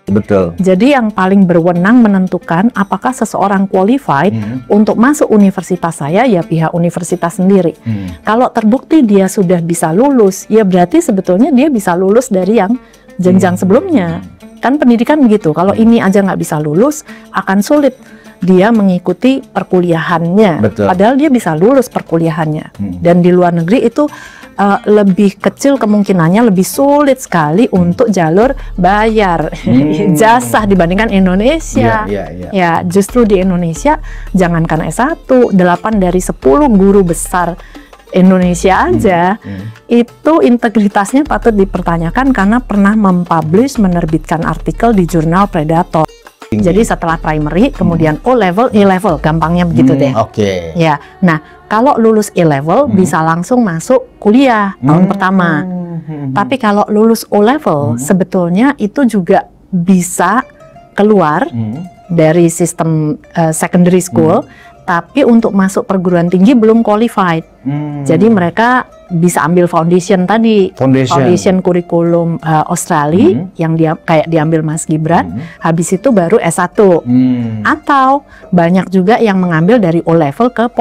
Betul. Jadi yang paling berwenang menentukan apakah seseorang qualified untuk masuk universitas saya, ya pihak universitas sendiri. Kalau terbukti dia sudah bisa lulus, ya berarti sebetulnya dia bisa lulus dari yang jenjang sebelumnya. Kan pendidikan begitu, kalau ini aja nggak bisa lulus, akan sulit dia mengikuti perkuliahannya. Betul. Padahal dia bisa lulus perkuliahannya. Dan di luar negeri itu lebih kecil kemungkinannya, lebih sulit sekali untuk jalur bayar ijazah dibandingkan Indonesia. Ya, justru di Indonesia jangankan S1, 8 dari 10 guru besar Indonesia aja itu integritasnya patut dipertanyakan karena pernah menerbitkan artikel di jurnal Predator. Jadi setelah primary, kemudian O-level, E-level, gampangnya begitu deh. Ya, nah kalau lulus E-level bisa langsung masuk kuliah tahun pertama. Tapi kalau lulus O-level, sebetulnya itu juga bisa keluar dari sistem secondary school, tapi untuk masuk perguruan tinggi belum qualified. Jadi mereka bisa ambil foundation tadi, foundation kurikulum Australia yang kayak diambil Mas Gibran, habis itu baru S1. Atau banyak juga yang mengambil dari O-level ke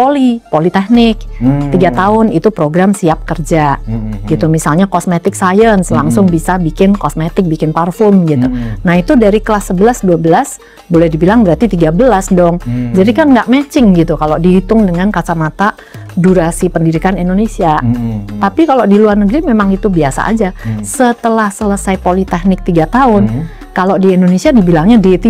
politeknik, 3 tahun itu program siap kerja, gitu. Misalnya cosmetic science, langsung bisa bikin kosmetik, bikin parfum gitu. Nah itu dari kelas 11-12 boleh dibilang berarti 13 dong. Jadi kan nggak matching gitu kalau dihitung dengan kacamata durasi pendidikan Indonesia. Tapi kalau di luar negeri memang itu biasa aja. Setelah selesai politeknik 3 tahun, kalau di Indonesia dibilangnya D3.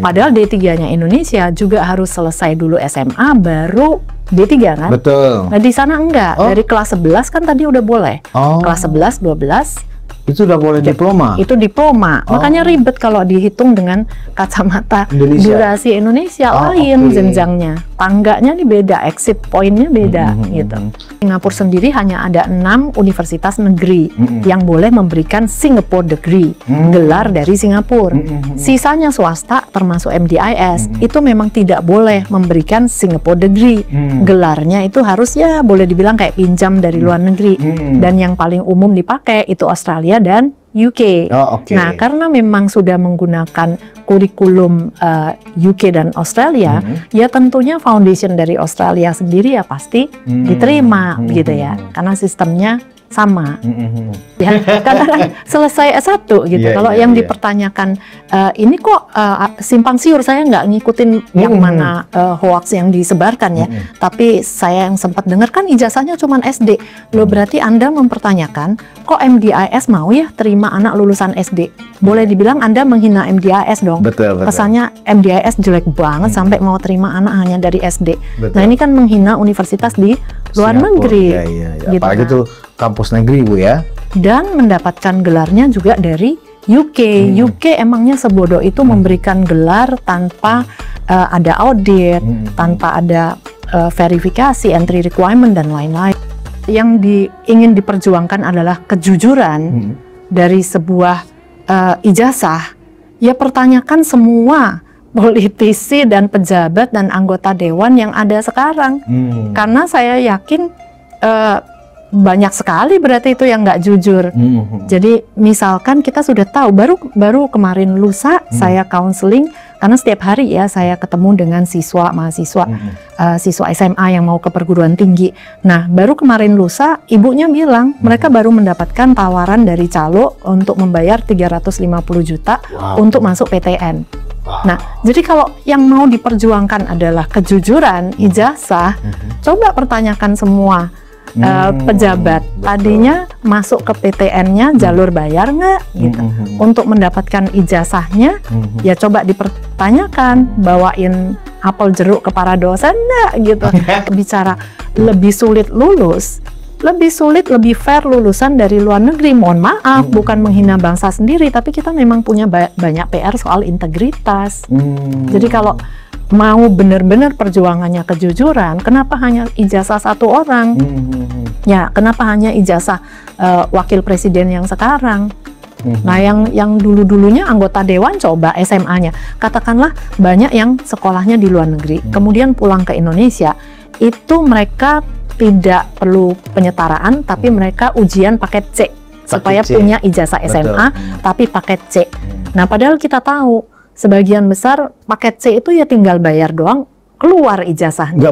Padahal D3-nya Indonesia juga harus selesai dulu SMA baru D3 kan? Betul. Nah di sana enggak, dari kelas 11 kan tadi udah boleh. Kelas 11, 12 itu udah boleh diploma. Itu diploma. Makanya ribet kalau dihitung dengan kacamata durasi Indonesia lain jenjangnya. Tangganya nih beda, exit point-nya beda gitu. Singapura sendiri hanya ada 6 universitas negeri yang boleh memberikan Singapore degree, gelar dari Singapura. Sisanya swasta termasuk MDIS itu memang tidak boleh memberikan Singapore degree. Gelarnya itu harus ya boleh dibilang kayak pinjam dari luar negeri. Dan yang paling umum dipakai itu Australia dan UK. Nah, karena memang sudah menggunakan kurikulum UK dan Australia, ya tentunya foundation dari Australia sendiri ya pasti diterima, gitu ya, karena sistemnya sama. Ya, karena kan selesai S1 gitu. Kalau yang dipertanyakan ini kok simpang siur, saya nggak ngikutin yang mana hoax yang disebarkan ya. Tapi saya yang sempat dengar kan ijazahnya cuma SD. Loh berarti Anda mempertanyakan kok MDIS mau ya terima anak lulusan SD? Boleh dibilang Anda menghina MDIS dong. Betul. Kesannya MDIS jelek banget sampai mau terima anak hanya dari SD. Nah ini kan menghina universitas di luar negeri. Gitu, apalagi tuh kampus negeri Bu ya. Dan mendapatkan gelarnya juga dari UK. UK emangnya sebodoh itu memberikan gelar tanpa ada audit, tanpa ada verifikasi, entry requirement dan lain-lain. Yang ingin diperjuangkan adalah kejujuran dari sebuah ijazah. Ya pertanyakan semua politisi dan pejabat dan anggota dewan yang ada sekarang. Karena saya yakin banyak sekali berarti itu yang nggak jujur. Jadi misalkan kita sudah tahu, baru kemarin lusa saya counseling, karena setiap hari ya saya ketemu dengan mahasiswa siswa SMA yang mau ke perguruan tinggi. Nah baru kemarin lusa ibunya bilang mereka baru mendapatkan tawaran dari calo untuk membayar 350 juta untuk masuk PTN. Nah, jadi kalau yang mau diperjuangkan adalah kejujuran ijazah, coba pertanyakan semua pejabat tadinya masuk ke PTN-nya jalur bayar nggak gitu. Untuk mendapatkan ijazahnya ya coba dipertanyakan, bawain apel jeruk ke para dosen nggak gitu. Bicara lebih sulit lulus, lebih sulit, lebih fair lulusan dari luar negeri. Mohon maaf, bukan menghina bangsa sendiri, tapi kita memang punya banyak PR soal integritas. Jadi kalau mau benar-benar perjuangannya kejujuran, kenapa hanya ijazah satu orang? Ya, kenapa hanya ijazah wakil presiden yang sekarang? Nah, yang dulu-dulunya anggota dewan coba SMA-nya. Katakanlah banyak yang sekolahnya di luar negeri, kemudian pulang ke Indonesia, itu mereka tidak perlu penyetaraan, tapi mereka ujian paket C. supaya C. punya ijazah Betul. SMA tapi paket C. Nah, padahal kita tahu sebagian besar paket C itu ya tinggal bayar doang, keluar ijazahnya.